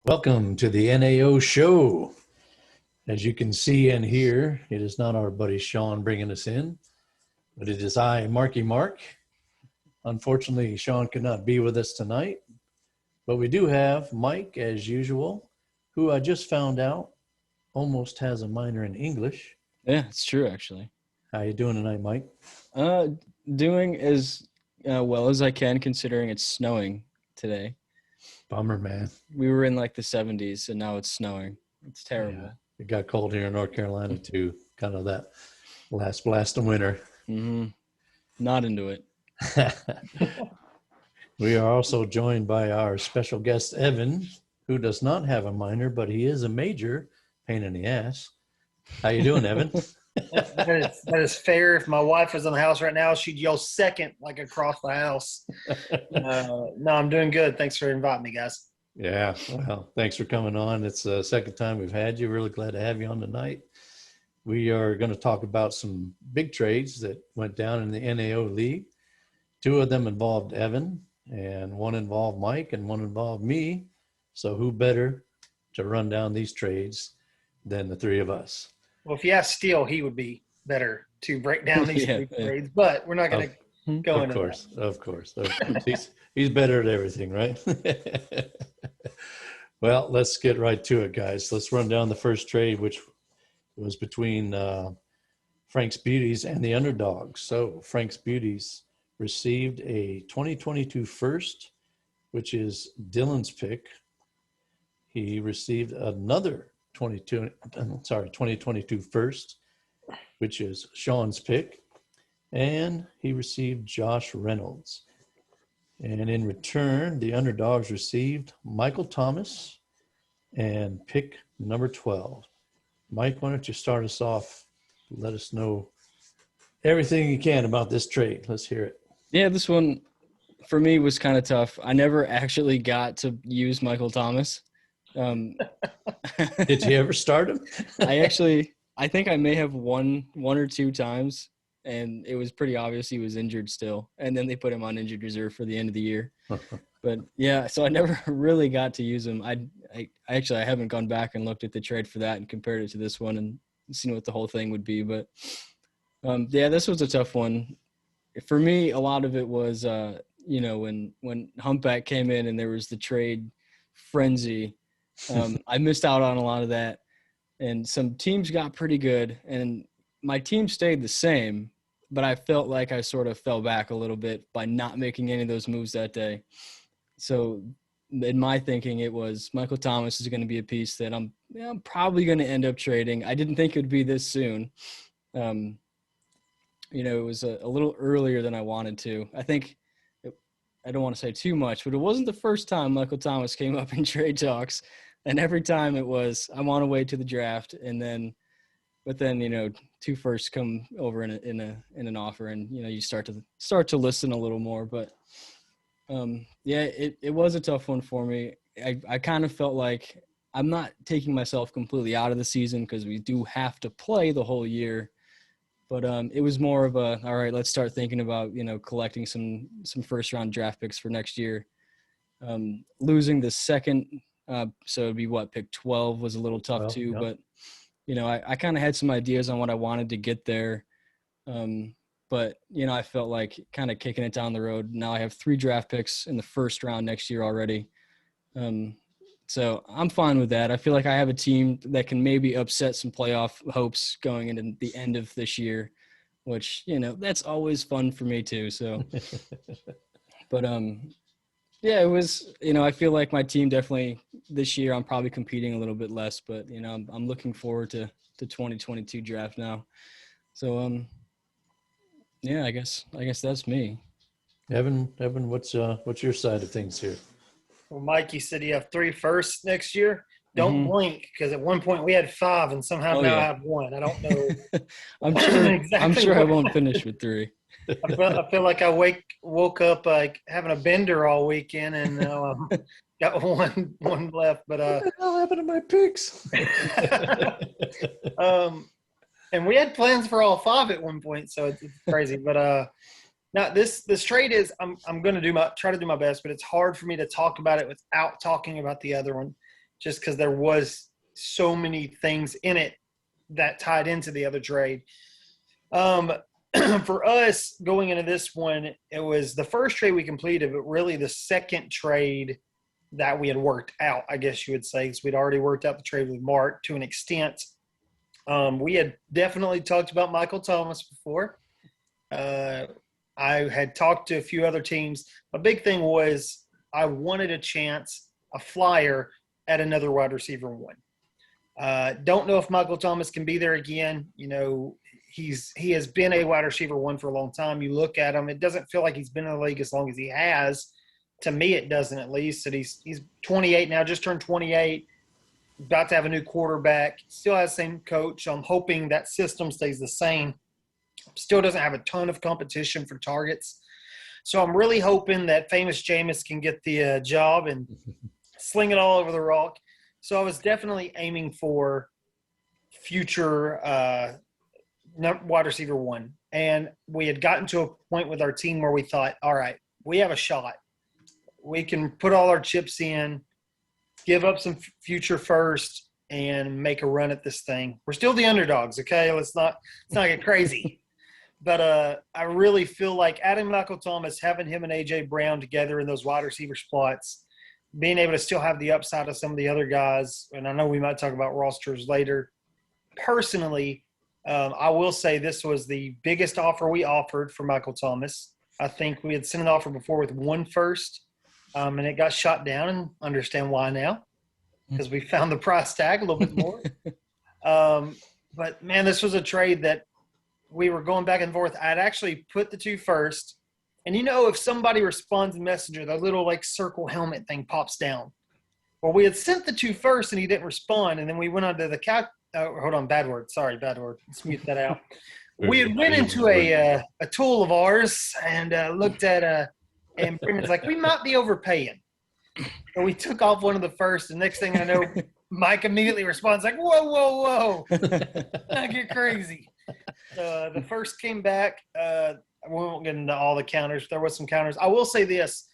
Welcome to the NAO show. As you can see and hear, it is not our buddy Sean bringing us in, but it is I, Marky Mark. Unfortunately, Sean could not be with us tonight, but we do have Mike, as usual, who I just found out almost has a minor in English. Yeah, it's true, actually. How you doing tonight, Mike? Doing as well as I can, considering it's snowing today. Bummer, man. We were in like the 70s, and now it's snowing. It's terrible. Yeah, it got cold here in North Carolina, too. Kind of that last blast of winter. Mm-hmm. Not into it. We are also joined by our special guest, Evan, who does not have a minor, but he is a major pain in the ass. How you doing, Evan? That is fair. If my wife was in the house right now, she'd yell second like across the house. No, I'm doing good. Thanks for inviting me, guys. Yeah, well, thanks for coming on. It's the second time we've had you. Really glad to have you on tonight. We are going to talk about some big trades that went down in the NAO League. Two of them involved Evan, and one involved Mike, and one involved me. So who better to run down these trades than the three of us? Well, if you ask Steele, he would be better to break down these trades, but we're not going to go into that. Of course. He's better at everything, right? Well, let's get right to it, guys. Let's run down the first trade, which was between Frank's Beauties and the Underdogs. So Frank's Beauties received a 2022 first, which is Dylan's pick. He received another 2022 first, which is Sean's pick. And he received Josh Reynolds. And in return, the Underdogs received Michael Thomas and pick number 12. Mike, why don't you start us off? Let us know everything you can about this trade. Let's hear it. Yeah, this one for me was kind of tough. I never actually got to use Michael Thomas. Did you ever start him? I think I may have one or two times, and it was pretty obvious he was injured still. And then they put him on injured reserve for the end of the year. But yeah, so I never really got to use him. I haven't gone back and looked at the trade for that and compared it to this one and seen what the whole thing would be. But yeah, this was a tough one. For me, a lot of it was, when Humpback came in and there was the trade frenzy, I missed out on a lot of that. And some teams got pretty good, and my team stayed the same, but I felt like I sort of fell back a little bit by not making any of those moves that day. So in my thinking, it was Michael Thomas is going to be a piece that I'm probably going to end up trading. I didn't think it would be this soon. It was a little earlier than I wanted to. I think I don't want to say too much, but it wasn't the first time Michael Thomas came up in trade talks. And every time it was, I want to wait to the draft. But then, two firsts come over in an offer, and, you start to listen a little more. But it was a tough one for me. I kind of felt like I'm not taking myself completely out of the season because we do have to play the whole year. But it was more of all right, let's start thinking about, collecting some first round draft picks for next year. Losing the second, so it'd be pick 12 was a little tough too. Yep. But, I kind of had some ideas on what I wanted to get there. But, I felt like kind of kicking it down the road. Now I have 3 draft picks in the first round next year already. So I'm fine with that. I feel like I have a team that can maybe upset some playoff hopes going into the end of this year, which, that's always fun for me too. So, but, yeah, it was, I feel like my team definitely this year, I'm probably competing a little bit less, but, I'm looking forward to 2022 draft now. So, yeah, I guess that's me. Evan, what's your side of things here? Well, Mike, you said you have 3 firsts next year. Don't blink, because at one point we had 5, and somehow I have 1. I don't know. I'm sure I won't finish with 3. I feel like I woke up like having a bender all weekend, and got one left. But what the hell happened to my picks? And we had plans for all 5 at one point, so it's crazy. But now this trade is I'm going to try to do my best, but it's hard for me to talk about it without talking about the other one. just because there was so many things in it that tied into the other trade. For us going into this one, it was the first trade we completed, but really the second trade that we had worked out, I guess you would say, because we'd already worked out the trade with Mark to an extent. We had definitely talked about Michael Thomas before. I had talked to a few other teams. A big thing was I wanted a chance, a flyer at another wide receiver one. Don't know if Michael Thomas can be there again. You know, he has been a wide receiver one for a long time. You look at him, it doesn't feel like he's been in the league as long as he has. To me, it doesn't, at least. That he's 28 now, just turned 28, about to have a new quarterback, still has the same coach. I'm hoping that system stays the same. Still doesn't have a ton of competition for targets. So I'm really hoping that famous Jameis can get the job and sling it all over the rock. So I was definitely aiming for future wide receiver one. And we had gotten to a point with our team where we thought, all right, we have a shot. We can put all our chips in, give up some future first, and make a run at this thing. We're still the underdogs, okay? Let's not get crazy. But I really feel like adding Michael Thomas, having him and A.J. Brown together in those wide receiver spots, being able to still have the upside of some of the other guys, and I know we might talk about rosters later. Personally, I will say this was the biggest offer we offered for Michael Thomas. I think we had sent an offer before with one first, and it got shot down, and understand why now, because we found the price tag a little bit more. But, man, this was a trade that we were going back and forth. I'd actually put the two first. And, you know, if somebody responds in Messenger, that little, like, circle helmet thing pops down. Well, we had sent the two first, and he didn't respond. And then we went on to the hold on, bad word. Sorry, bad word. Let's mute that out. We had went into a tool of ours and looked at and Brendan's like, we might be overpaying. So we took off one of the first, and next thing I know, Mike immediately responds like, whoa. Not get crazy. The first came back. We won't get into all the counters. There was some counters. I will say this.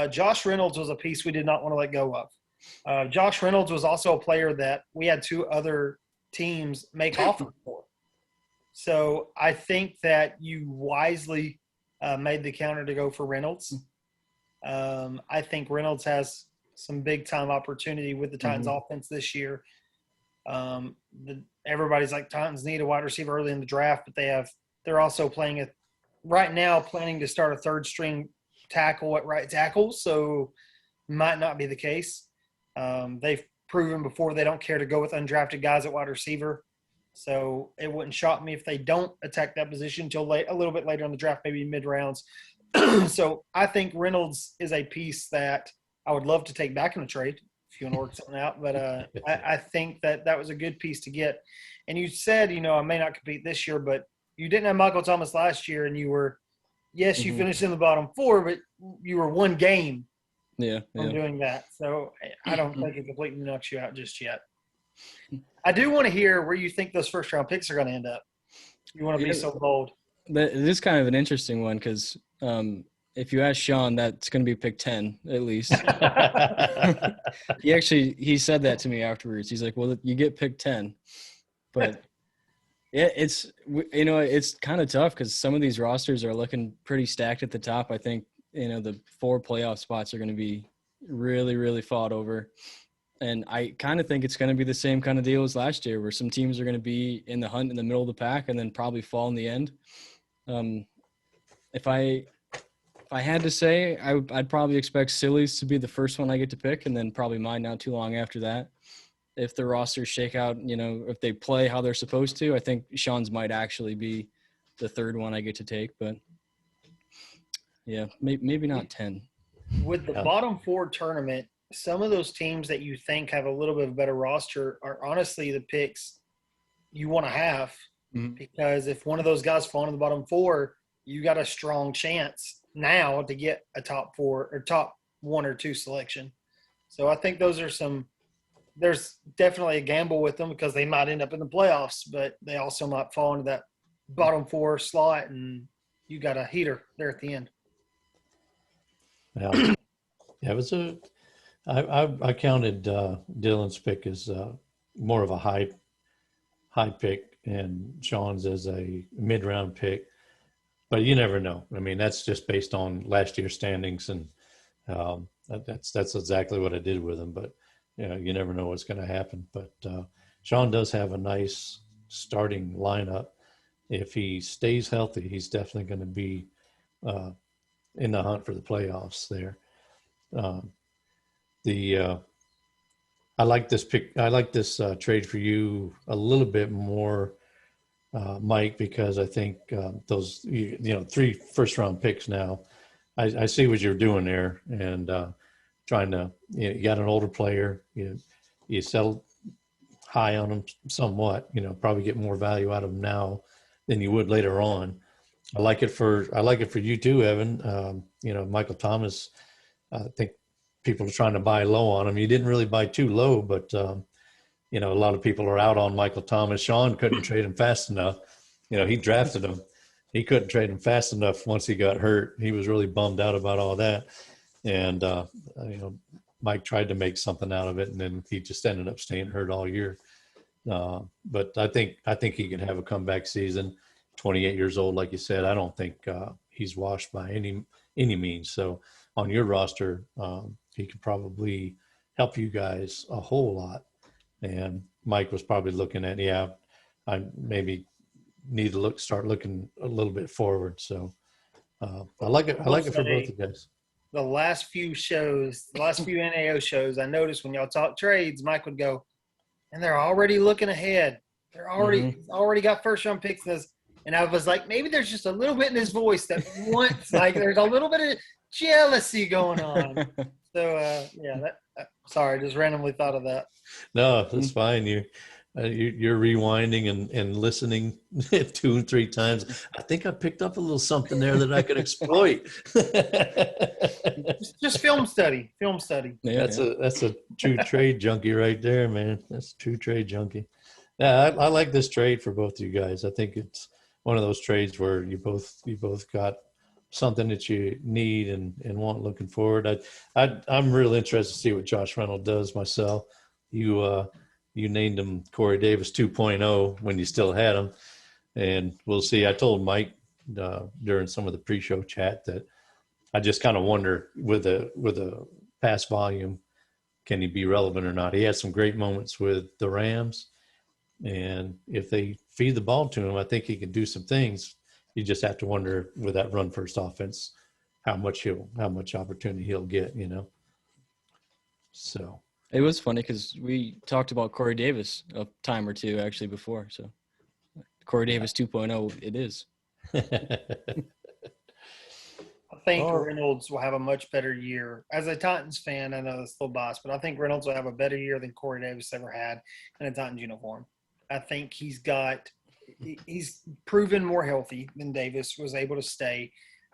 Josh Reynolds was a piece we did not want to let go of. Josh Reynolds was also a player that we had two other teams make offers for. So I think that you wisely made the counter to go for Reynolds. I think Reynolds has some big-time opportunity with the Titans offense this year. Everybody's like, Titans need a wide receiver early in the draft, but they're also planning to start a third-string tackle at right tackle, so might not be the case. They've proven before they don't care to go with undrafted guys at wide receiver, so it wouldn't shock me if they don't attack that position until a little bit later in the draft, maybe mid-rounds. So I think Reynolds is a piece that I would love to take back in a trade if you want to work something out. But I think that was a good piece to get. And you said, you know, I may not compete this year, but you didn't have Michael Thomas last year, and you were – yes, you finished in the bottom four, but you were one game from doing that. So I don't think it completely knocks you out just yet. I do want to hear where you think those first-round picks are going to end up. You want to be so bold. It is kind of an interesting one because if you ask Sean, that's going to be pick 10 at least. He said that to me afterwards. He's like, well, you get pick 10. But it's kind of tough because some of these rosters are looking pretty stacked at the top. I think, the 4 playoff spots are going to be really, really fought over. And I kind of think it's going to be the same kind of deal as last year where some teams are going to be in the hunt in the middle of the pack and then probably fall in the end. If I had to say, I'd probably expect Silly's to be the first one I get to pick, and then probably mine not too long after that. If the rosters shake out, if they play how they're supposed to, I think Sean's might actually be the third one I get to take. But, yeah, maybe not 10. With the bottom 4 tournament, some of those teams that you think have a little bit of a better roster are honestly the picks you want to have. Because if one of those guys fall into the bottom 4, you got a strong chance now to get a top 4 or top 1 or 2 selection. So I think those are there's definitely a gamble with them because they might end up in the playoffs, but they also might fall into that bottom 4 slot, and you got a heater there at the end. Yeah, it was I counted Dylan's pick as more of a high pick and Sean's as a mid-round pick. But you never know. I mean, that's just based on last year's standings, and that's exactly what I did with him. But you never know what's going to happen. But Sean does have a nice starting lineup. If he stays healthy, he's definitely going to be in the hunt for the playoffs there. I like this pick. I like this trade for you a little bit more, Mike, because I think those 3 first-round picks now. I see what you're doing there, and trying to you got an older player. You sell high on them somewhat. Probably get more value out of them now than you would later on. I like it for you too, Evan. Michael Thomas. I think people are trying to buy low on him. You didn't really buy too low, but a lot of people are out on Michael Thomas. Sean couldn't trade him fast enough. He drafted him. He couldn't trade him fast enough once he got hurt. He was really bummed out about all that. And, Mike tried to make something out of it, and then he just ended up staying hurt all year. But I think he can have a comeback season. 28 years old, like you said. I don't think he's washed by any means. So on your roster, he could probably help you guys a whole lot. And Mike was probably looking at, I maybe need to start looking a little bit forward. So I like it. I like it for both of you guys. The last few NAO shows, I noticed when y'all talk trades, Mike would go, and they're already looking ahead. They're already got first round picks in this. And I was like, maybe there's just a little bit in his voice that wants, like, there's a little bit of jealousy going on. So, sorry, just randomly thought of that. No, that's fine. You're rewinding and listening 2 and 3 times. I think I picked up a little something there that I could exploit. just film study. Yeah, that's a true trade junkie right there, man. That's a true trade junkie. Yeah, I like this trade for both of you guys. I think it's one of those trades where you both got something that you need and want looking forward. I'm really interested to see what Josh Reynolds does myself. You named him Corey Davis 2.0 when you still had him, and we'll see. I told Mike during some of the pre-show chat that I just kind of wonder with a pass volume, can he be relevant or not? He had some great moments with the Rams, and if they feed the ball to him, I think he can do some things. You just have to wonder with that run first offense, how much opportunity he'll get, So it was funny because we talked about Corey Davis a time or two actually before. So Corey Davis 2.0, it is. I think Reynolds will have a much better year. As a Titans fan, I know that's a little biased, but I think Reynolds will have a better year than Corey Davis ever had in a Titans uniform. I think he's proven more healthy than Davis was able to stay.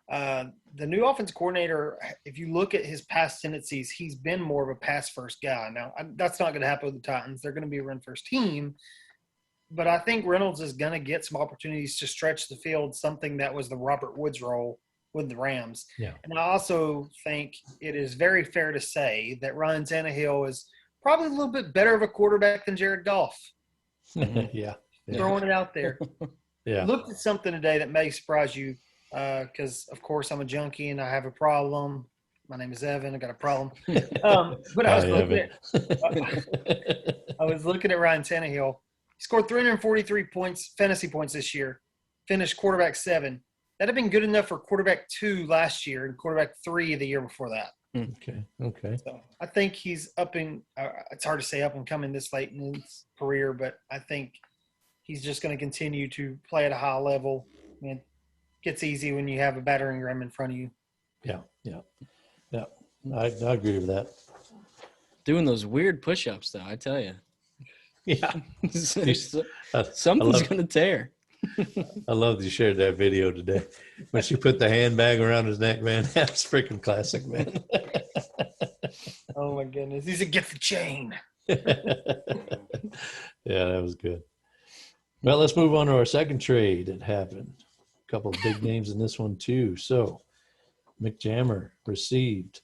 The new offense coordinator, if you look at his past tendencies, he's been more of a pass-first guy. Now, that's not going to happen with the Titans. They're going to be a run-first team. But I think Reynolds is going to get some opportunities to stretch the field, something that was the Robert Woods role with the Rams. Yeah. And I also think it is very fair to say that Ryan Tannehill is probably a little bit better of a quarterback than Jared Goff. Yeah. Throwing it out there. Yeah. Looked at something today that may surprise you because, of course, I'm a junkie and I have a problem. My name is Evan. I got a problem. But I was looking at Ryan Tannehill. He scored 343 fantasy points this year, finished quarterback 7. That had been good enough for quarterback 2 last year and quarterback 3 the year before that. Okay. So I think he's it's hard to say up and coming this late in his career, but I think he's just going to continue to play at a high level. I mean, it gets easy when you have a battering ram in front of you. Yeah. I agree with that. Doing those weird push-ups, though, I tell you. Yeah. Something's going to tear. I love that you shared that video today. When she put the handbag around his neck, man, that's freaking classic, man. Oh, my goodness. He's a gift the chain. Yeah, that was good. Well, let's move on to our second trade that happened. A couple of big names in this one, too. So, Mick Jammer received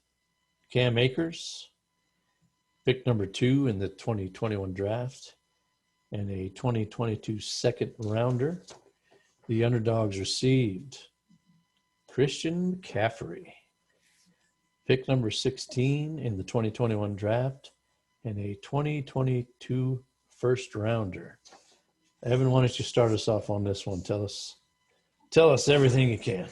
Cam Akers Pick number 2 in the 2021 draft and a 2022 second rounder. The Underdogs received Christian McCaffrey. Pick number 16 in the 2021 draft and a 2022 first rounder. Evan, why don't you start us off on this one? Tell us everything you can.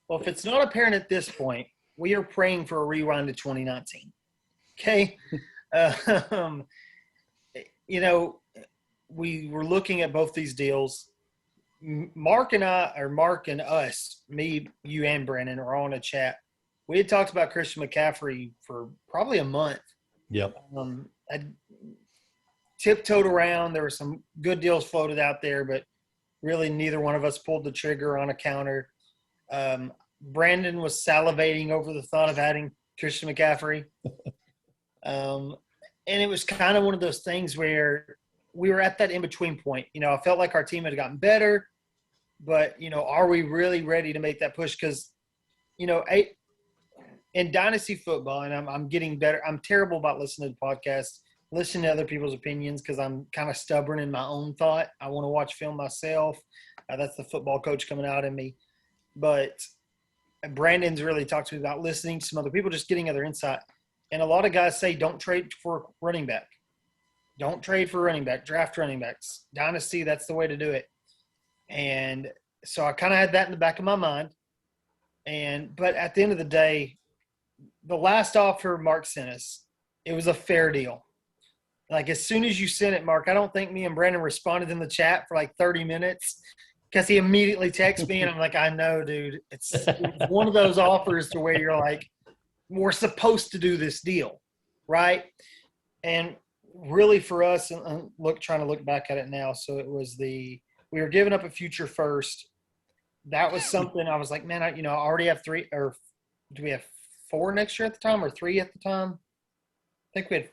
Well, if it's not apparent at this point, we are praying for a rewind to 2019. Okay. We were looking at both these deals. Mark and us, me, you, and Brandon are all in a chat. We had talked about Christian McCaffrey for probably a month. Yep. I tiptoed around. There were some good deals floated out there, but really neither one of us pulled the trigger on a counter. Brandon was salivating over the thought of adding Christian McCaffrey. And it was kind of one of those things where we were at that in-between point. I felt like our team had gotten better, but, are we really ready to make that push? Because, in dynasty football, and I'm getting better. I'm terrible about listening to podcasts, listening to other people's opinions because I'm kind of stubborn in my own thought. I want to watch film myself. That's the football coach coming out in me. But Brandon's really talked to me about listening to some other people, just getting other insight. And a lot of guys say don't trade for running back. Don't trade for running back. Draft running backs. Dynasty, that's the way to do it. And so I kind of had that in the back of my mind. But at the end of the day, the last offer Mark sent us, it was a fair deal. Like, as soon as you sent it, Mark, I don't think me and Brandon responded in the chat for like 30 minutes because he immediately texted me, and I'm like, I know, dude. It's one of those offers to where you're like, we're supposed to do this deal, right? And really for us, and trying to look back at it now, so it was we were giving up a future first. That was something I was like, man, I already have 3, or do we have 4 next year at the time, or 3 at the time? I think we had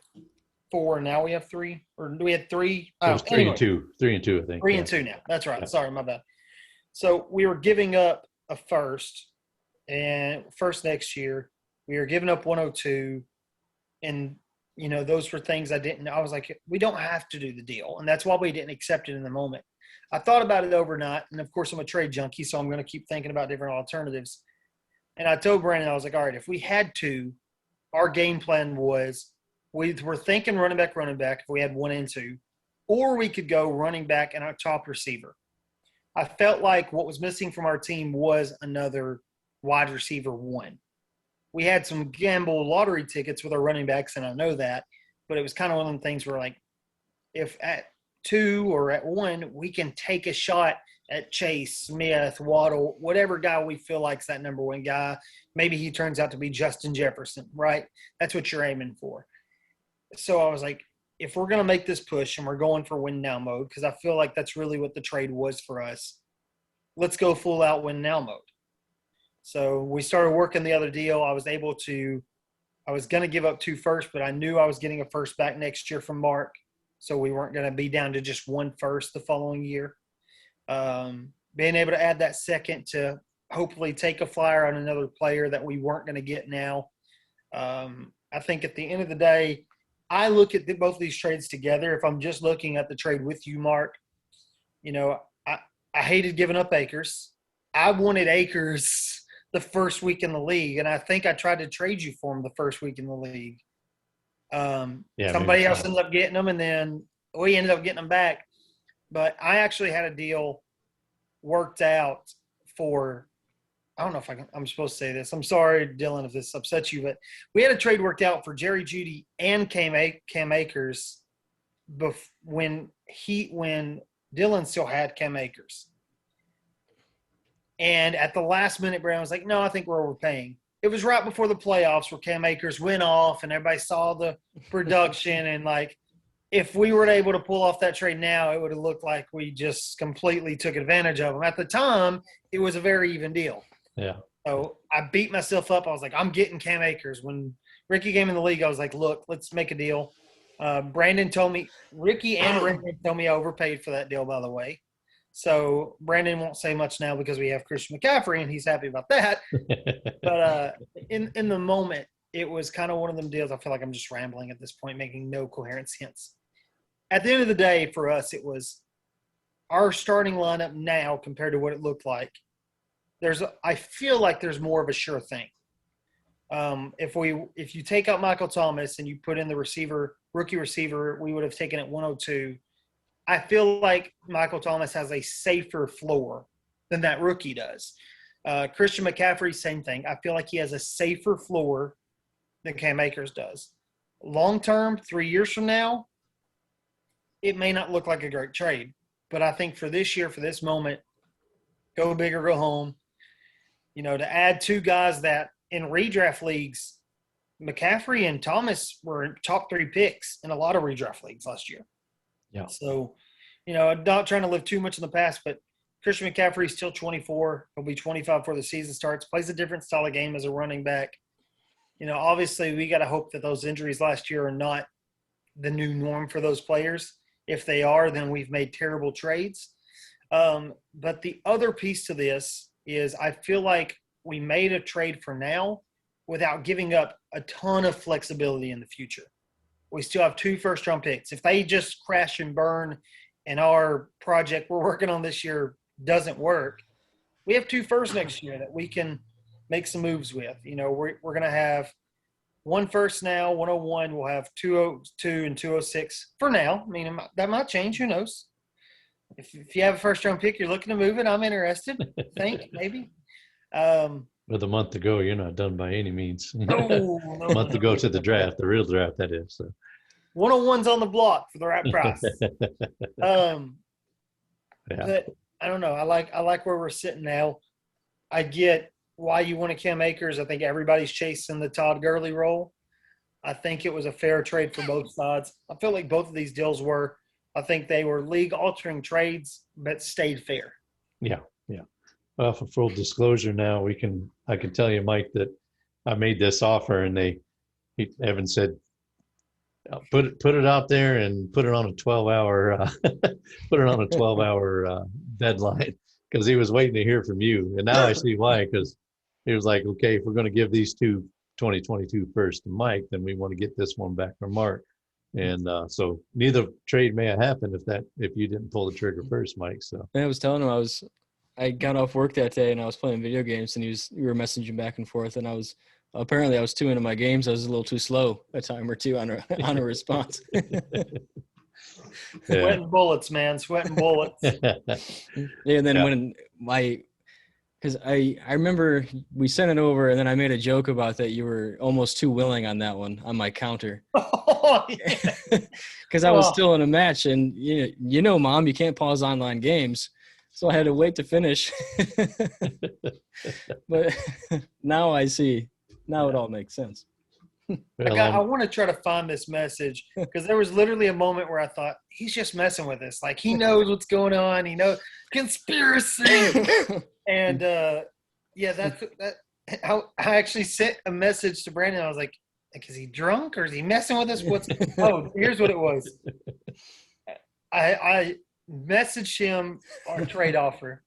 4, and now we have 3, or do we have 3? It was 3 and 2. 3 and 2, I think. 3 and 2 now. That's right. Yeah. Sorry, my bad. So we were giving up a first, and first next year. We were giving up 102, and those were things I was like, we don't have to do the deal, and that's why we didn't accept it in the moment. I thought about it overnight, and of course I'm a trade junkie, so I'm going to keep thinking about different alternatives. And I told Brandon, I was like, all right, if we had to, our game plan was we were thinking running back if we had 1 and 2, or we could go running back and our top receiver. I felt like what was missing from our team was another wide receiver 1. We had some gamble lottery tickets with our running backs, and I know that, but it was kind of one of them things where, like, if at 2 or at 1, we can take a shot at Chase, Smith, Waddle, whatever guy we feel like is that number 1 guy. Maybe he turns out to be Justin Jefferson, right? That's what you're aiming for. So I was like, if we're going to make this push and we're going for win now mode, because I feel like that's really what the trade was for us, let's go full out win now mode. So we started working the other deal. I was going to give up 2 firsts, but I knew I was getting a first back next year from Mark. So we weren't going to be down to just 1 first the following year. Being able to add that second to hopefully take a flyer on another player that we weren't going to get now. I think at the end of the day, I look at both of these trades together. If I'm just looking at the trade with you, Mark, I hated giving up Akers. I wanted Akers the first week in the league, and I think I tried to trade you for him the first week in the league. Somebody else ended up getting them, and then we ended up getting them back. But I actually had a deal worked out for – I don't know if I'm supposed to say this. I'm sorry, Dylan, if this upsets you, but we had a trade worked out for Jerry Jeudy and Cam Akers when Dylan still had Cam Akers. And at the last minute, Brown was like, no, I think we're overpaying. It was right before the playoffs where Cam Akers went off and everybody saw the production. And, like, if we were able to pull off that trade now, it would have looked like we just completely took advantage of him. At the time, it was a very even deal. Yeah. So I beat myself up. I was like, I'm getting Cam Akers. When Ricky came in the league, I was like, look, let's make a deal. Brandon told me – Ricky and Brandon told me I overpaid for that deal, by the way. So Brandon won't say much now because we have Christian McCaffrey, and he's happy about that. But in the moment, it was kind of one of them deals. I feel like I'm just rambling at this point, making no coherent sense. At the end of the day, for us, it was our starting lineup now compared to what it looked like. I feel like there's more of a sure thing. If you take out Michael Thomas and you put in the rookie receiver, we would have taken it 102. I feel like Michael Thomas has a safer floor than that rookie does. Christian McCaffrey, same thing. I feel like he has a safer floor than Cam Akers does. Long term, 3 years from now, it may not look like a great trade. But I think for this year, for this moment, go big or go home. To add two guys that in redraft leagues, McCaffrey and Thomas were top 3 picks in a lot of redraft leagues last year. Yeah. So, I'm not trying to live too much in the past, but Christian McCaffrey is still 24. He'll be 25 before the season starts. Plays a different style of game as a running back. Obviously we got to hope that those injuries last year are not the new norm for those players. If they are, then we've made terrible trades. But the other piece to this is I feel like we made a trade for now without giving up a ton of flexibility in the future. We still have 2 first-round picks. If they just crash and burn and our project we're working on this year doesn't work, we have 2 firsts next year that we can make some moves with. We're going to have 1 first now, 101. We'll have 202 and 206 for now. I mean, that might change. Who knows? If you have a first-round pick, you're looking to move it, I'm interested. Think maybe. With a month to go, you're not done by any means. No, A month to go to the draft, the real draft, that is. So. 101's on the block for the right price. Yeah. But I don't know. I like where we're sitting now. I get why you want to Cam Akers. I think everybody's chasing the Todd Gurley role. I think it was a fair trade for both sides. I feel like both of these deals were. I think they were league-altering trades, but stayed fair. Yeah. Well, for full disclosure, now I can tell you, Mike, that I made this offer, and Evan said, put it out there and put it on a 12-hour deadline, because he was waiting to hear from you. And now I see why, because he was like, okay, if we're going to give these 2 2022 first to Mike, then we want to get this one back from Mark. And so neither trade may have happened if you didn't pull the trigger first, Mike. So I was telling him I got off work that day and I was playing video games, and we were messaging back and forth, and I was 2 into my games. I was a little too slow a time or two on a response. Sweating bullets, man. Sweating bullets. Yeah, and then because I remember we sent it over, and then I made a joke about that you were almost too willing on that one on my counter. Oh, yeah. Because I was still in a match, and Mom, you can't pause online games. So I had to wait to finish. But now I see. Now it all makes sense. well, I want to try to find this message, because there was literally a moment where I thought, he's just messing with us. Like, he knows what's going on. He knows conspiracy. And, that. I actually sent a message to Brandon. I was like, is he drunk or is he messing with us? Here's what it was. I messaged him our trade offer.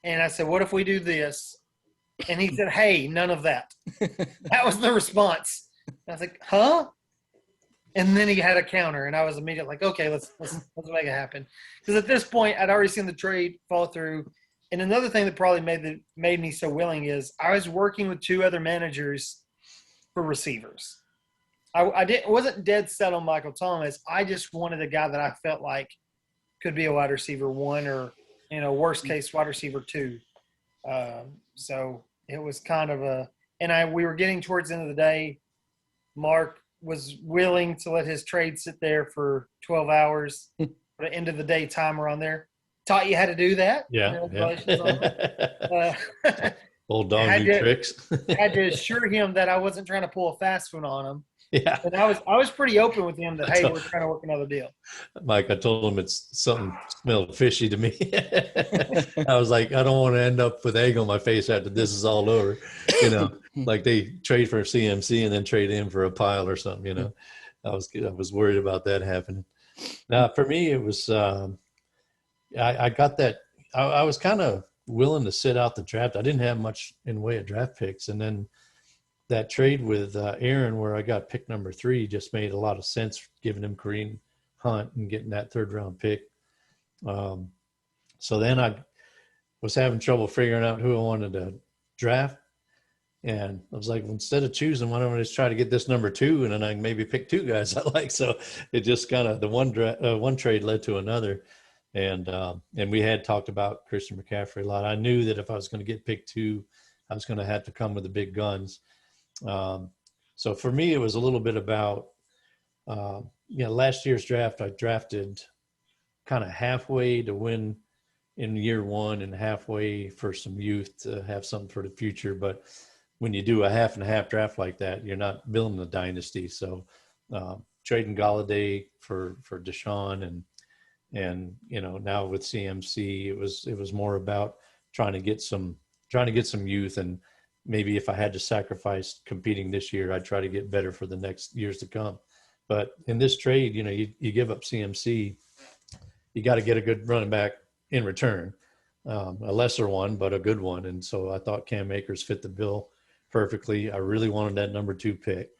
And I said, what if we do this? And he said, hey, none of that. That was the response. I was like, huh? And then he had a counter, and I was immediately like, okay, let's make it happen. Because at this point, I'd already seen the trade fall through. And another thing that probably made me so willing is I was working with 2 other managers for receivers. I wasn't dead set on Michael Thomas. I just wanted a guy that I felt like could be a wide receiver 1 or, worst case, wide receiver 2. So it was kind of we were getting towards the end of the day. Mark was willing to let his trade sit there for 12 hours, put an end of the day timer on there. Taught you how to do that. Yeah. Yeah. Old dog new tricks. Had to assure him that I wasn't trying to pull a fast one on him. Yeah. And I was pretty open with him that, hey, we're trying to work another deal. Mike, I told him it's something smelled fishy to me. I was like, I don't want to end up with egg on my face after this is all over. Like they trade for a CMC and then trade him for a pile or something, I was worried about that happening. Now, for me, it was, I got that. I was kind of willing to sit out the draft. I didn't have much in way of draft picks. And then that trade with Aaron, where I got pick number 3, just made a lot of sense, giving him Kareem Hunt and getting that 3rd round pick. So then I was having trouble figuring out who I wanted to draft. And I was like, well, instead of choosing, why don't I just try to get this number 2, and then I can maybe pick 2 guys I like. So it just kind of, the one trade led to another. And we had talked about Christian McCaffrey a lot. I knew that if I was going to get pick 2, I was going to have to come with the big guns. So for me, it was a little bit about, last year's draft, I drafted kind of halfway to win in year 1 and halfway for some youth to have something for the future. But when you do a half and half draft like that, you're not building a dynasty. So trading Galladay for Deshaun and now with CMC, it was more about trying to get some youth, and maybe if I had to sacrifice competing this year, I'd try to get better for the next years to come. But in this trade, you give up CMC, you got to get a good running back in return, a lesser one, but a good one. And so I thought Cam Akers fit the bill perfectly. I really wanted that number 2 pick.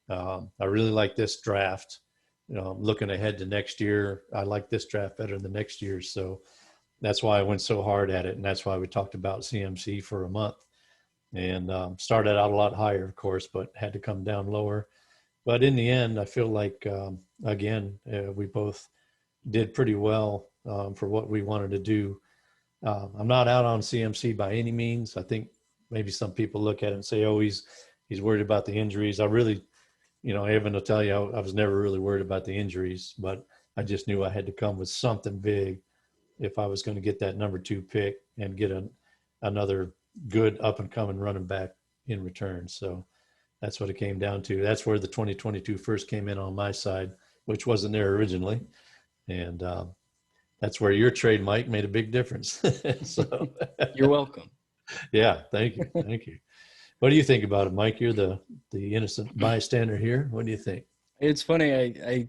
I really like this draft. Looking ahead to next year, I like this draft better than next year's. So that's why I went so hard at it. And that's why we talked about CMC for a month, and started out a lot higher, of course, but had to come down lower. But in the end, I feel like, we both did pretty well for what we wanted to do. I'm not out on CMC by any means. I think maybe some people look at it and say, oh, he's worried about the injuries. I really, Evan will tell you, I was never really worried about the injuries, but I just knew I had to come with something big if I was going to get that number 2 pick and get another good up and coming running back in return. So that's what it came down to. That's where the 2022 first came in on my side, which wasn't there originally. And that's where your trade, Mike, made a big difference. So You're welcome. Yeah, thank you. Thank you. What do you think about it, Mike? You're the innocent bystander here. What do you think? It's funny. I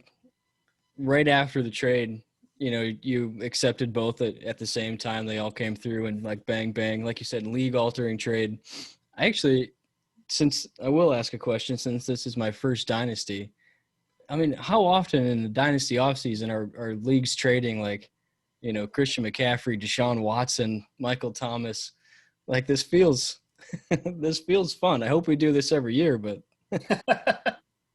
right after the trade, you accepted both at the same time. They all came through and like bang, bang, like you said, league altering trade. Since I will ask a question, since this is my first dynasty, I mean, how often in the dynasty offseason are leagues trading like, Christian McCaffrey, Deshaun Watson, Michael Thomas? Like this feels fun. I hope we do this every year, but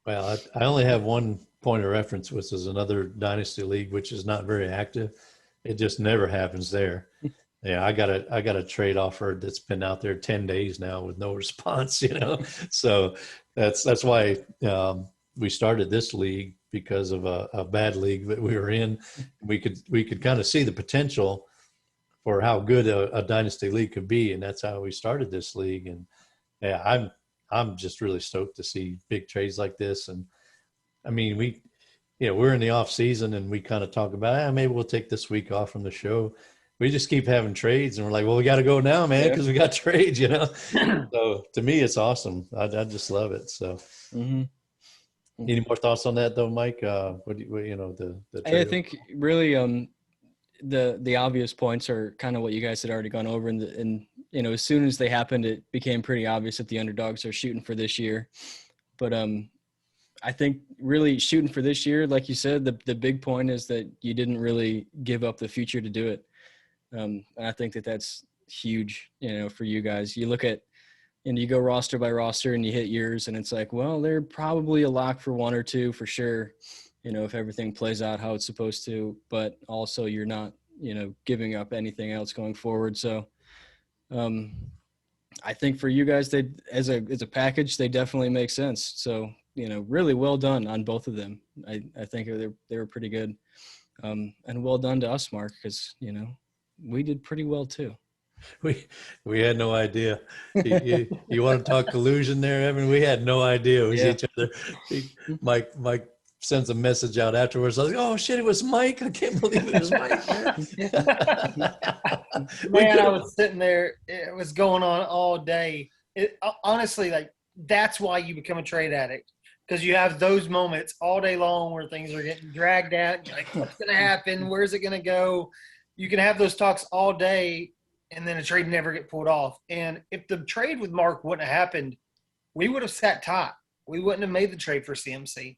Well, I only have one point of reference, which is another dynasty league, which is not very active. It just never happens there. Yeah, I got a trade offer that's been out there 10 days now with no response, So that's why we started this league, because of a bad league that we were in. We could kind of see the potential for how good a dynasty league could be, and that's how we started this league. And yeah, I'm just really stoked to see big trades like this. And I mean, we're in the off season, and we kind of talk about, maybe we'll take this week off from the show. We just keep having trades, and we're like, well, we got to go now, man, because we got trades, So to me, it's awesome. I just love it. So. Mm-hmm. Any more thoughts on that, though, Mike? The I think really the obvious points are kind of what you guys had already gone over, and as soon as they happened, it became pretty obvious that the underdogs are shooting for this year. But I think really shooting for this year, like you said, the big point is that you didn't really give up the future to do it. And I think that's huge, for you guys. You look at, and you go roster by roster and you hit yours, and it's like, well, they're probably a lock for 1 or 2 for sure, if everything plays out how it's supposed to, but also you're not, giving up anything else going forward. So I think for you guys, they, as a package, they definitely make sense. So, really well done on both of them. I think they were pretty good. And well done to us, Mark, because, we did pretty well too. We had no idea. You want to talk collusion there, Evan? We had no idea. We see each other. Mike sends a message out afterwards. I was like, oh shit, it was Mike. I can't believe it was Mike. Man, I was sitting there. It was going on all day. Honestly, like, that's why you become a trade addict, because you have those moments all day long where things are getting dragged out. You're like, what's going to happen? Where's it going to go? You can have those talks all day, and then a trade never get pulled off. And if the trade with Mark wouldn't have happened, we would have sat tight. We wouldn't have made the trade for CMC.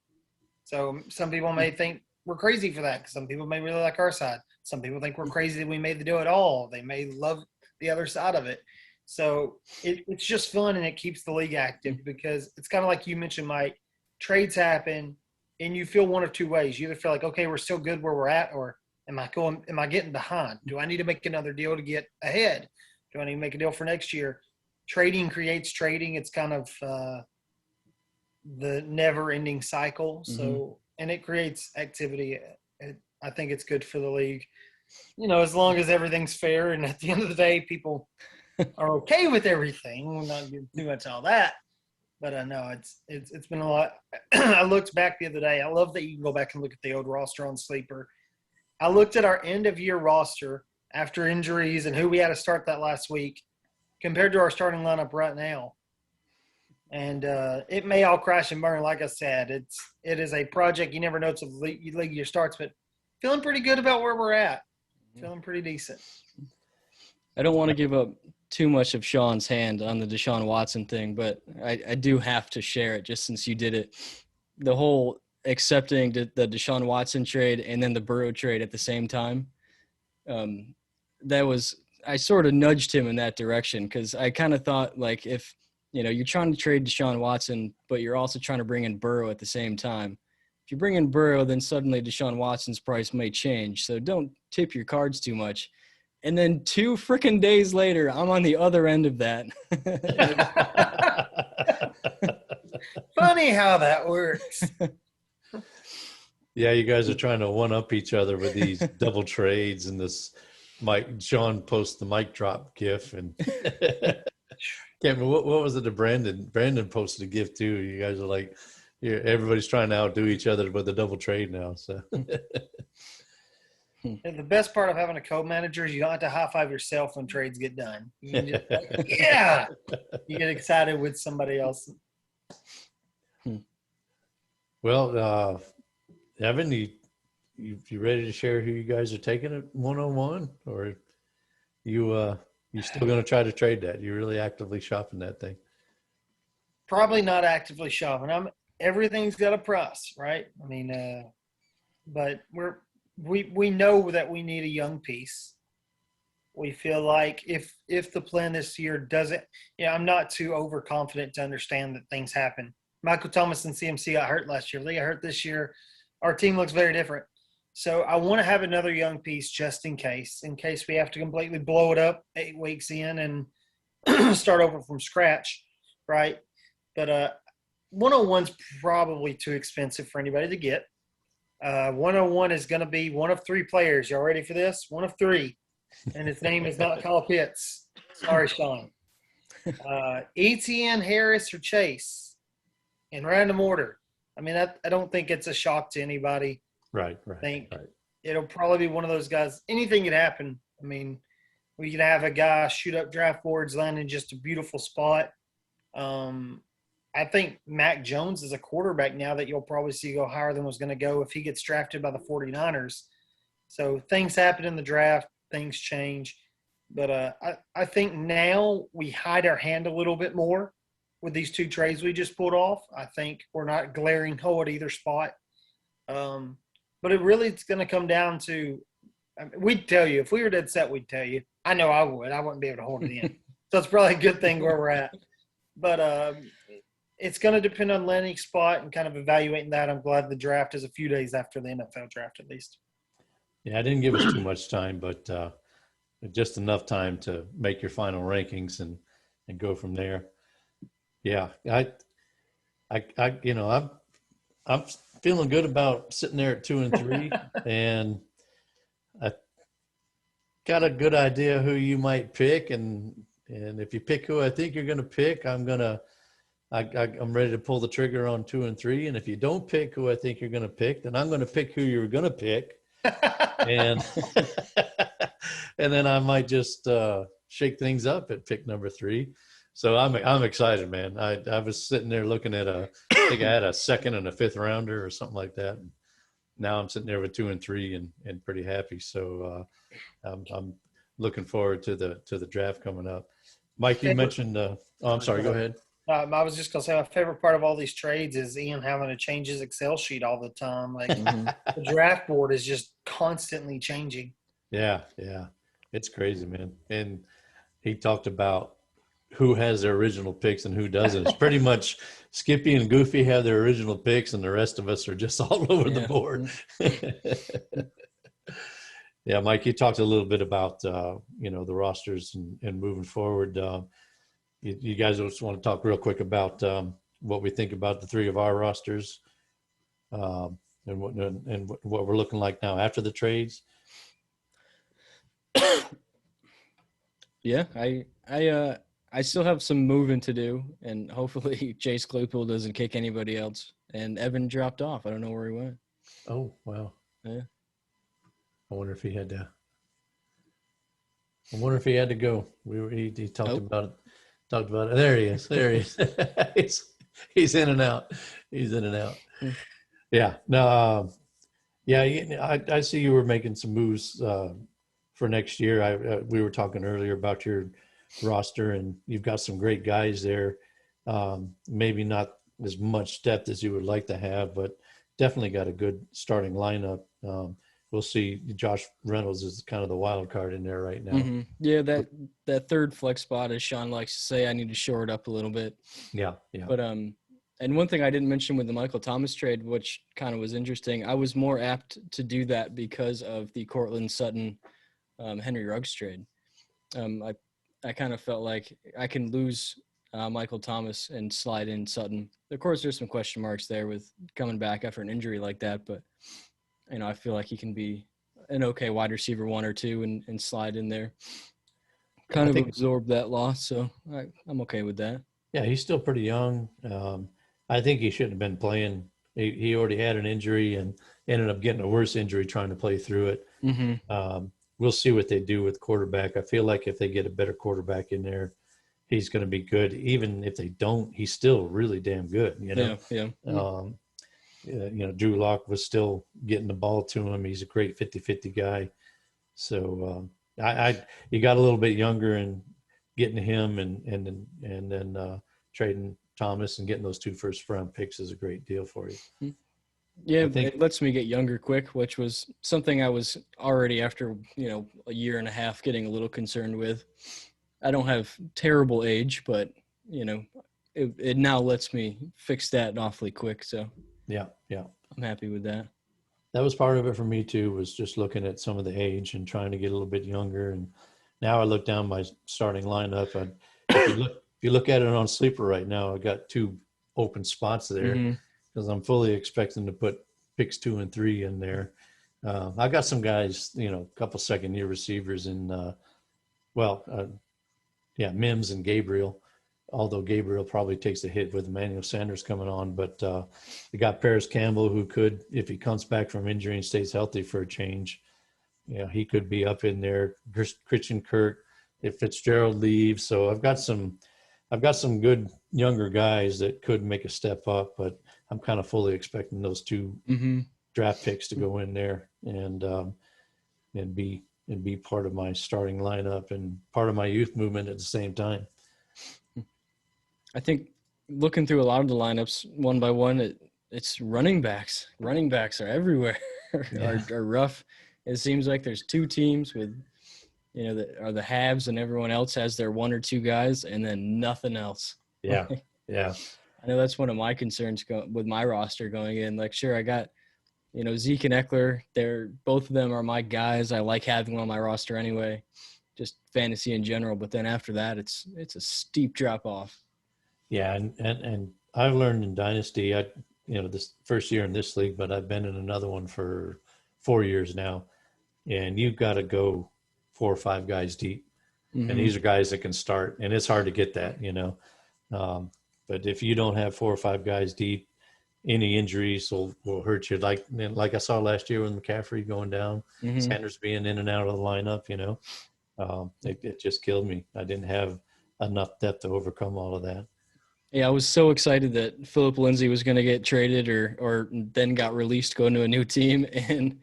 So some people may think we're crazy for that because some people may really like our side. Some people think we're crazy that we made the deal at all. They may love the other side of it. So it's just fun, and it keeps the league active because it's kind of like you mentioned, Mike. Trades happen, and you feel one of two ways. You either feel like, okay, we're still good where we're at, or am I getting behind? Do I need to make another deal to get ahead? Do I need to make a deal for next year? Trading creates trading. It's kind of the never-ending cycle. So, and it creates activity. I think it's good for the league. As long as everything's fair, and at the end of the day, people are okay with everything. We're not getting too much all that. But I know it's been a lot. I looked back the other day. I love that you can go back and look at the old roster on Sleeper. I looked at our end-of-year roster after injuries and who we had to start that last week compared to our starting lineup right now. And it may all crash and burn. Like I said, it is a project. You never know till the league year starts, but feeling pretty good about where we're at. Feeling pretty decent. I don't want to give up too much of Sean's hand on the Deshaun Watson thing, but I do have to share it just since you did it. The whole accepting the Deshaun Watson trade and then the Burrow trade at the same time, I sort of nudged him in that direction because I kind of thought, like, if you're trying to trade Deshaun Watson, but you're also trying to bring in Burrow at the same time. If you bring in Burrow, then suddenly Deshaun Watson's price may change. So don't tip your cards too much. And then 2 freaking days later, I'm on the other end of that. Funny how that works. Yeah, you guys are trying to one-up each other with these double trades and this Sean posts the mic drop gif. And Cameron, what was it to Brandon? Brandon posted a gif too. You guys are like, everybody's trying to outdo each other with a double trade now. So And the best part of having a co-manager is you don't have to high-five yourself when trades get done. You can just, yeah, you get excited with somebody else. Well, Evan, you ready to share who you guys are taking at 101, or you still going to try to trade that? You're really actively shopping that thing? Probably not actively shopping. Everything's got a price, right? I mean, but we know that we need a young piece. We feel like if the plan this year doesn't, I'm not too overconfident to understand that things happen. Michael Thomas and CMC got hurt last year. They got hurt this year. Our team looks very different. So I want to have another young piece just in case we have to completely blow it up 8 weeks in and start over from scratch, right? But 101's probably too expensive for anybody to get. 101 is going to be one of 3 players. Y'all ready for this? One of 3. And his name is not Kyle Pitts. Sorry, Sean. Etienne, Harris, or Chase in random order. I mean, I don't think it's a shock to anybody. Right. I think it'll probably be one of those guys. Anything could happen. I mean, we could have a guy shoot up draft boards, land in just a beautiful spot. I think Mac Jones is a quarterback now that you'll probably see go higher than was going to go if he gets drafted by the 49ers. So things happen in the draft. Things change. But I think now we hide our hand a little bit more with these 2 trades we just pulled off. I think we're not glaring hole at either spot. But it's going to come down to we'd tell you. If we were dead set, we'd tell you. I know I would. I wouldn't be able to hold it in. So it's probably a good thing where we're at. But it's going to depend on landing spot and kind of evaluating that. I'm glad the draft is a few days after the NFL draft at least. Yeah, I didn't give us too much time, but just enough time to make your final rankings and go from there. Yeah, I'm feeling good about sitting there at 2 and 3, and I got a good idea who you might pick, and if you pick who I think you're going to pick, I'm ready to pull the trigger on 2 and 3. And if you don't pick who I think you're going to pick, then I'm going to pick who you're going to pick. And and then I might just shake things up at pick number 3. So I'm excited, man. I was sitting there looking at I think I had a 2nd and a 5th rounder or something like that. And now I'm sitting there with 2 and 3 and pretty happy. So I'm looking forward to the draft coming up. Mike, you mentioned. I'm sorry. Go ahead. I was just gonna say my favorite part of all these trades is Ian having to change his Excel sheet all the time. Like Mhm. the draft board is just constantly changing. Yeah, yeah. It's crazy, man. And he talked about who has their original picks and who doesn't. It's pretty much Skippy and Goofy have their original picks, and the rest of us are just all over the Yeah. board. Yeah, Mike, you talked a little bit about the rosters and moving forward. You guys just want to talk real quick about what we think about the three of our rosters, and what we're looking like now after the trades. Yeah, I still have some moving to do, and hopefully Chase Claypool doesn't kick anybody else. And Evan dropped off. I don't know where he went. Oh, wow. Yeah. I wonder if he had to. I wonder if he had to go. He talked Nope. about it. Talked about it. There he is. There he is. he's in and out. He's in and out. Yeah. No. Yeah. I see you were making some moves for next year. We were talking earlier about your roster, and you've got some great guys there. Maybe not as much depth as you would like to have, but definitely got a good starting lineup. We'll see. Josh Reynolds is kind of the wild card in there right now. Mm-hmm. Yeah, that third flex spot, as Sean likes to say, I need to shore it up a little bit. Yeah, yeah. But and one thing I didn't mention with the Michael Thomas trade, which kind of was interesting, I was more apt to do that because of the Cortland Sutton Henry Ruggs trade. I kind of felt like I can lose Michael Thomas and slide in Sutton. Of course, there's some question marks there with coming back after an injury like that, but I feel like he can be an okay wide receiver 1 or 2 and slide in there. Kind of absorb that loss, so I'm okay with that. Yeah, he's still pretty young. I think he shouldn't have been playing. He already had an injury and ended up getting a worse injury trying to play through it. Mm-hmm. We'll see what they do with quarterback. I feel like if they get a better quarterback in there, he's going to be good. Even if they don't, he's still really damn good. Yeah. Drew Lock was still getting the ball to him. He's a great 50-50 guy. So you got a little bit younger and getting him and then trading Thomas and getting those 2 first-round picks is a great deal for you. Yeah, it lets me get younger quick, which was something I was already after, a year and a half getting a little concerned with. I don't have terrible age, but, it now lets me fix that awfully quick. So yeah. I'm happy with that. That was part of it for me too, was just looking at some of the age and trying to get a little bit younger. And now I look down my starting lineup. If you look at it on Sleeper right now, I got 2 open spots there because I'm fully expecting to put picks 2 and 3 in there. I got some guys, a couple second-year receivers in, Mims and Gabriel. Although Gabriel probably takes a hit with Emmanuel Sanders coming on, but you got Paris Campbell, who could, if he comes back from injury and stays healthy for a change, he could be up in there. Christian Kirk, if Fitzgerald leaves, so I've got some good younger guys that could make a step up, but I'm kind of fully expecting those 2 draft picks to go in there and be part of my starting lineup and part of my youth movement at the same time. I think looking through a lot of the lineups one by one, it's running backs. Running backs are everywhere. are rough. It seems like there's 2 teams with, that are the halves, and everyone else has their 1 or 2 guys, and then nothing else. Yeah. I know that's one of my concerns with my roster going in. Like, sure, I got, Zeke and Eckler. Both of them are my guys. I like having them on my roster anyway, just fantasy in general. But then after that, it's a steep drop off. Yeah, and I've learned in Dynasty, this first year in this league, but I've been in another one for 4 years now, and you've got to go 4 or 5 guys deep, and these are guys that can start, and it's hard to get that, but if you don't have 4 or 5 guys deep, any injuries will hurt you. Like I saw last year with McCaffrey going down, Sanders being in and out of the lineup, it just killed me. I didn't have enough depth to overcome all of that. Yeah, I was so excited that Philip Lindsay was going to get traded or then got released, going to a new team, and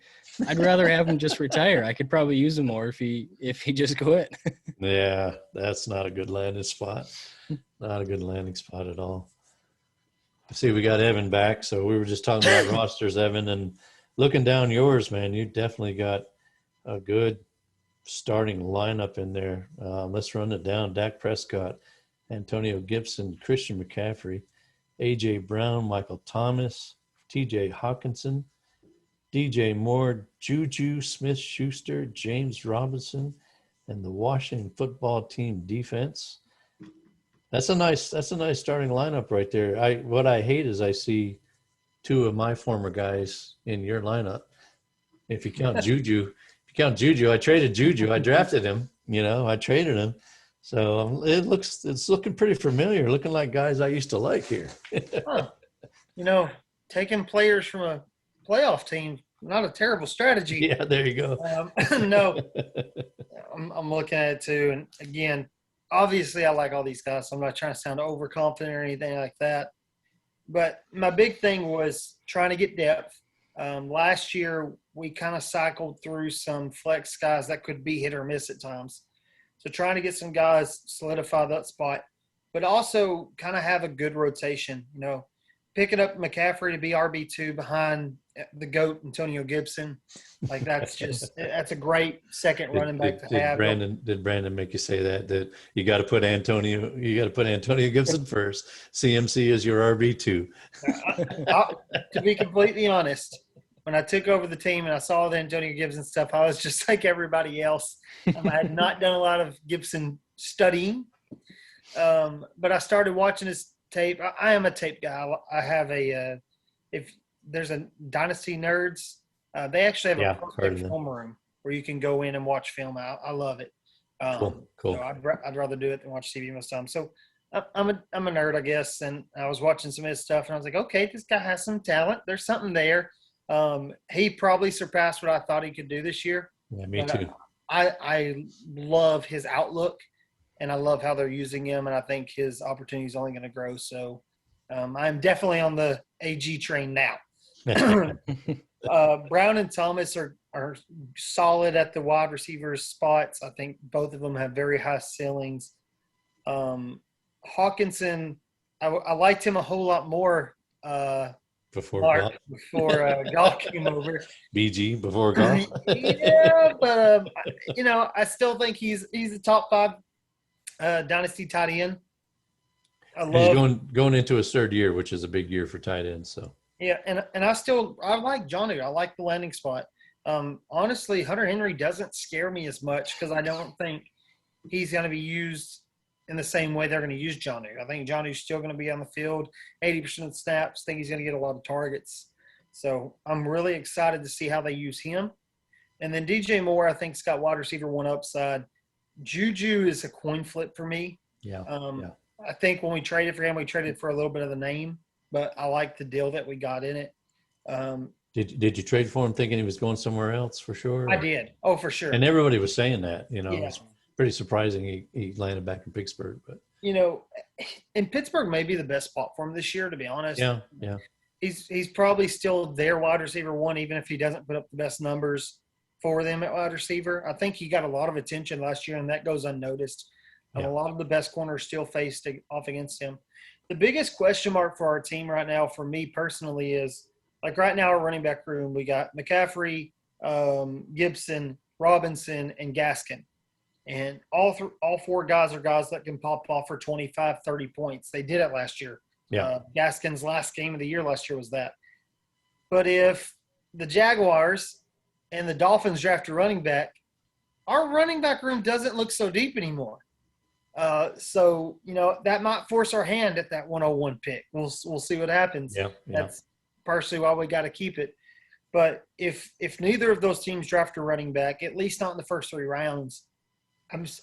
I'd rather have him just retire. I could probably use him more if he just quit. Yeah, that's not a good landing spot. Not a good landing spot at all. See, we got Evan back. So we were just talking about rosters, Evan, and looking down yours, man, you definitely got a good starting lineup in there. Let's run it down. Dak Prescott, Antonio Gibson, Christian McCaffrey, A.J. Brown, Michael Thomas, T.J. Hawkinson, DJ Moore, Juju Smith-Schuster, James Robinson, and the Washington football team defense. That's a nice starting lineup right there. What I hate is I see two of my former guys in your lineup. If you count Juju, I traded Juju. I drafted him. I traded him. So it's looking pretty familiar. Looking like guys I used to like here. Huh. Taking players from a playoff team, not a terrible strategy. Yeah, there you go. No, I'm looking at it too. And again, obviously I like all these guys. So I'm not trying to sound overconfident or anything like that. But my big thing was trying to get depth. Last year, we kind of cycled through some flex guys that could be hit or miss at times. So trying to get some guys solidify that spot, but also kind of have a good rotation. Picking up McCaffrey to be RB2 behind the GOAT, Antonio Gibson. Like that's a great second running back to have. Did Brandon make you say that you got to put Antonio Gibson first? CMC is your RB2. To be completely honest, when I took over the team and I saw the Antonio Gibson stuff, I was just like everybody else. I had not done a lot of Gibson studying, but I started watching his tape. I am a tape guy. I have if there's a Dynasty Nerds, they actually have a perfect film room where you can go in and watch film. I love it. Cool. So I'd rather do it than watch TV most of the time. So I'm a nerd, I guess, and I was watching some of his stuff, and I was like, okay, this guy has some talent. There's something there. He probably surpassed what I thought he could do this year. Yeah, me too. I love his outlook, and I love how they're using him, and I think his opportunity is only going to grow. So I'm definitely on the AG train now. Brown and Thomas are solid at the wide receivers spots. I think both of them have very high ceilings. Hawkinson, I liked him a whole lot more before Goff came over. BG before Goff. Yeah, but I still think he's a top 5 dynasty tight end. He's going into his third year, which is a big year for tight ends. So yeah, and I like Johnny. I like the landing spot. Honestly, Hunter Henry doesn't scare me as much because I don't think he's going to be used in the same way they're going to use Johnny. I think Johnny's still going to be on the field 80% of the snaps. I think he's going to get a lot of targets. So I'm really excited to see how they use him. And then DJ Moore, I think, has got wide receiver 1 upside. Juju is a coin flip for me. Yeah. I think when we traded for him, we traded for a little bit of the name, but I like the deal that we got in it. Did you trade for him thinking he was going somewhere else for sure? I did. Oh, for sure. And everybody was saying that, Yeah. It's pretty surprising he landed back in Pittsburgh, but and Pittsburgh may be the best spot for him this year, to be honest. Yeah. He's probably still their wide receiver 1, even if he doesn't put up the best numbers for them at wide receiver. I think he got a lot of attention last year, and that goes unnoticed. Yeah. A lot of the best corners still faced off against him. The biggest question mark for our team right now, for me personally, is like right now our running back room, we got McCaffrey, Gibson, Robinson, and Gaskin. And all 4 guys are guys that can pop off for 25, 30 points. They did it last year. Yeah. Gaskin's last game of the year last year was that. But if the Jaguars and the Dolphins draft a running back, our running back room doesn't look so deep anymore. So that might force our hand at that 101 pick. We'll see what happens. Yeah. That's partially why we got to keep it. But if neither of those teams draft a running back, at least not in the first 3 rounds,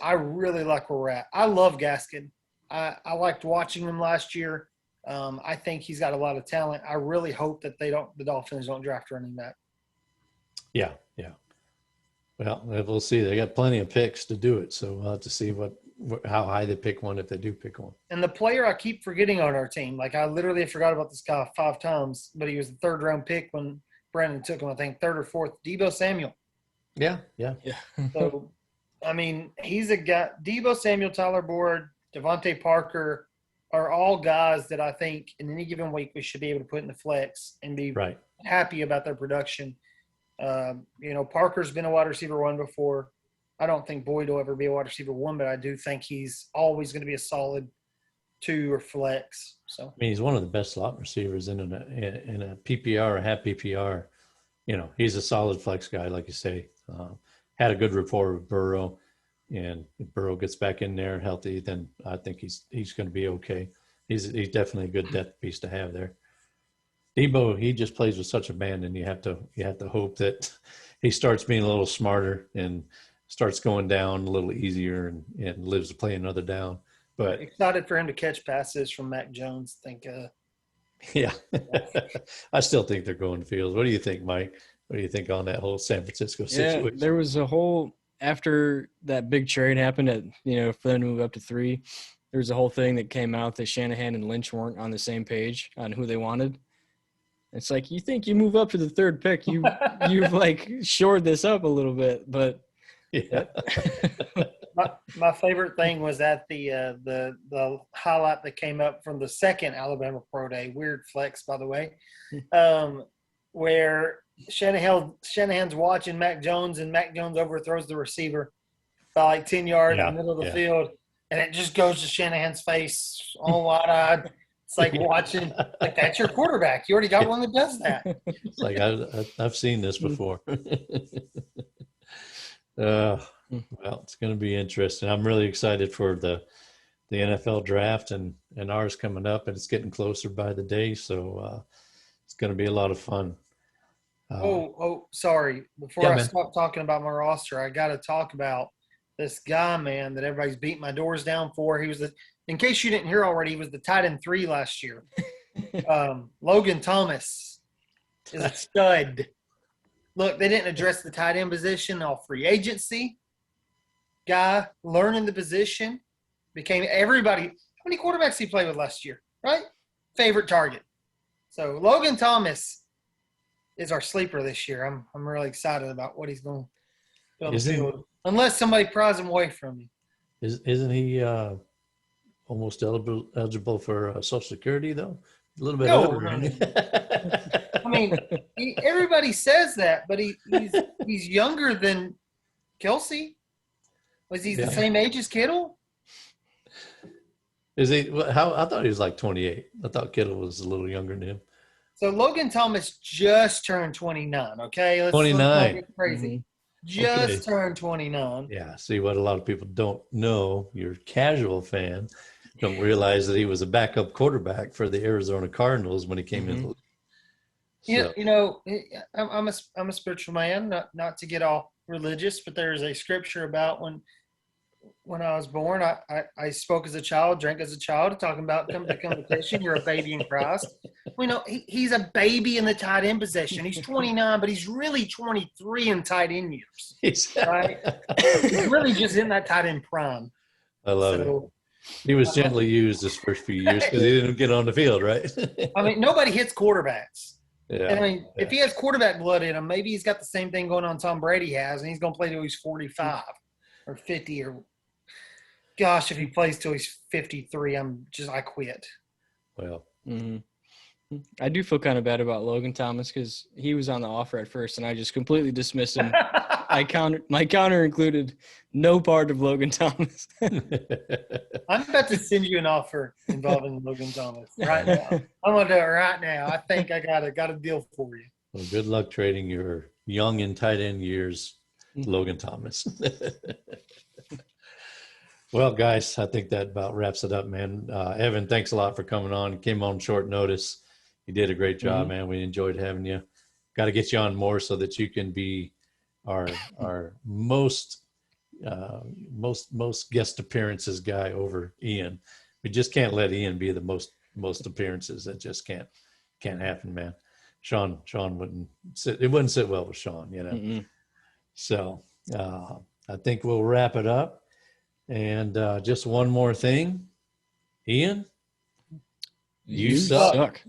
I really like where we're at. I love Gaskin. I liked watching him last year. I think he's got a lot of talent. I really hope that the Dolphins don't draft a running back. Yeah. Well, we'll see. They got plenty of picks to do it, so we'll have to see how high they pick one if they do pick one. And the player I keep forgetting on our team, like I literally forgot about this guy 5 times, but he was the 3rd round pick when Brennan took him, I think, third or fourth. Debo Samuel. Yeah. So, I mean, he's a guy. Debo Samuel, Tyler Boyd, Devontae Parker are all guys that I think in any given week we should be able to put in the flex and be Right. happy about their production. Parker's been a wide receiver one before. I don't think Boyd will ever be a wide receiver one, but I do think he's always going to be a solid 2 or flex. So I mean, he's one of the best slot receivers in a PPR or half PPR. He's a solid flex guy, like you say. Had a good rapport with Burrow, and if Burrow gets back in there healthy, then I think he's going to be okay. He's definitely a good depth piece to have there. Debo, he just plays with such abandon. You have to hope that he starts being a little smarter and starts going down a little easier and lives to play another down. But excited for him to catch passes from Mac Jones. Yeah, I still think they're going fields. What do you think, Mike? What do you think on that whole San Francisco situation? Yeah, there was a whole after that big trade happened for them to move up to 3. There was a whole thing that came out that Shanahan and Lynch weren't on the same page on who they wanted. It's like, you think you move up to the 3rd pick, you've like shored this up a little bit, but yeah. My favorite thing was at the highlight that came up from the second Alabama Pro Day. Weird flex, by the way, where Shanahan's watching Mac Jones, and Mac Jones overthrows the receiver by like 10 yards in the middle of the field, and it just goes to Shanahan's face all wide-eyed. It's like watching, like, that's your quarterback. You already got one that does that. It's like I've seen this before. Well, it's going to be interesting. I'm really excited for the NFL draft and ours coming up, and it's getting closer by the day. So it's going to be a lot of fun. Sorry. Before I stop talking about my roster, I got to talk about this guy, man, that everybody's beating my doors down for. He was in case you didn't hear already, he was the tight end 3 last year. Logan Thomas is a stud. Look, they didn't address the tight end position all free agency. Guy learning the position became everybody. How many quarterbacks he played with last year, right? Favorite target. So Logan Thomas is our sleeper this year. I'm really excited about what he's going to do on the field. Unless somebody pries him away from me. Isn't he almost eligible for Social Security, though? A little bit older. No. I mean, everybody says that, but he's younger than Kelsey. Was he the same age as Kittle? Is he? I thought he was like 28. I thought Kittle was a little younger than him. So Logan Thomas just turned 29. Okay, let's 29. Get crazy. Just turned 29. Yeah. See, what a lot of people don't know, your casual fan don't realize that he was a backup quarterback for the Arizona Cardinals when he came in. So. I'm a spiritual man, not to get all religious, but there's a scripture about when I was born, I spoke as a child, drank as a child, talking about the competition. You're a baby in Christ. He's a baby in the tight end position. He's 29, but he's really 23 in tight end years. Right? He's really just in that tight end prime. I love it. He was gently used his first few years because he didn't get on the field, right? I mean, nobody hits quarterbacks. Yeah. If he has quarterback blood in him, maybe he's got the same thing going on Tom Brady has, and he's going to play till he's 45 or 50 or – gosh, if he plays till he's 53, I quit. Well. Mm-hmm. I do feel kind of bad about Logan Thomas because he was on the offer at first, and I just completely dismissed him. My counter included no part of Logan Thomas. I'm about to send you an offer involving Logan Thomas right now. I'm going to do it right now. I think I got a deal for you. Well, good luck trading your young and tight end years, Logan Thomas. Well, guys, I think that about wraps it up, man. Evan, thanks a lot for coming on. You came on short notice. You did a great job, man. We enjoyed having you. Got to get you on more so that you can be our most guest appearances guy over Ian. We just can't let Ian be the most appearances. That just can't happen, man. Sean wouldn't sit. It wouldn't sit well with Sean, Mm-mm. So I think we'll wrap it up. And just one more thing, Ian, you suck.